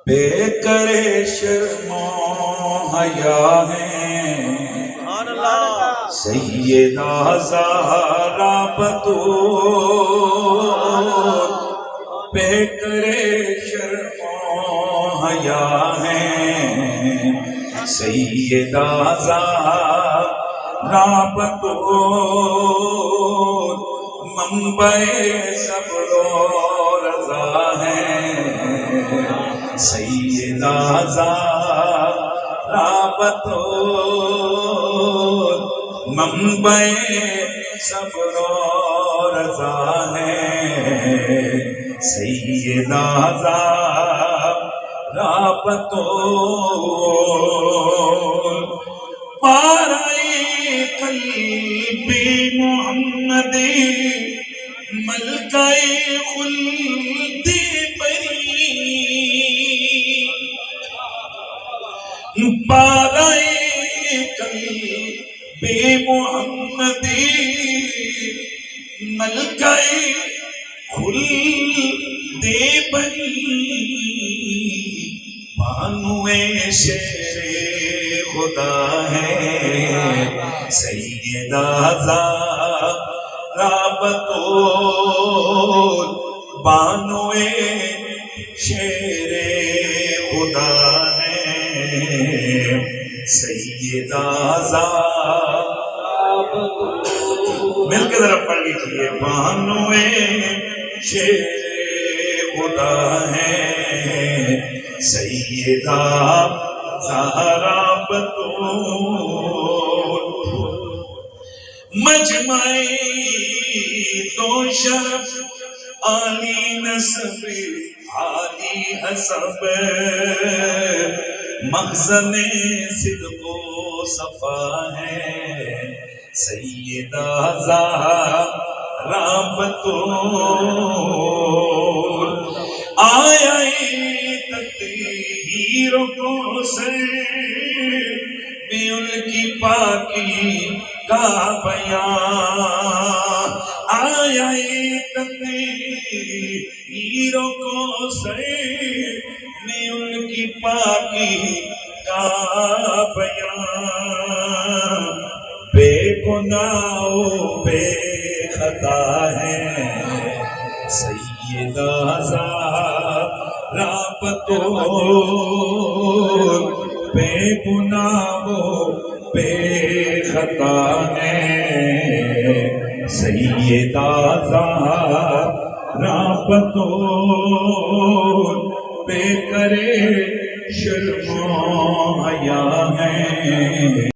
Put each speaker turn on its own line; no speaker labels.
بے کرے شرم و حیا ہیں سیدہ زہرا بطول، بے کرے شرم و حیا ہیں سیدہ زہرا بطول، منبع صبر و رضا ہیں سیدہ زہرا بطول، منبع صبر و رضا ہیں سیدہ زہرا بطول، پارائے قلب محمدی ملکہ خلد بری، پارائے قلب محمدی ملکہ خلد بری، بانوے شیر خدا ہے سیدہ زہرا بطول، بانوے شیر خدا ہے سیدہ زہرا بطول، مل کے ذرا پڑھ لیجیے، بانوے شیر خدا ہے سیدہ زہرا بطول، مجمع دو شرف عالی نسب عالی حسب، مخزن صدق و صفا ہے سیدہ زہرا بطول، آیا تطہیر و کوثر میں ان کی پاکی کا بیان، آیا تطہیر و کوثر میں ان کی پاکی کا بیان، بے گناہ و بے خطا ہے سیدہ زہرا بطول، بے گناہ و بے خطا ہے سیدہ زہرا بطول، بے کرے شرم و حیا ہیں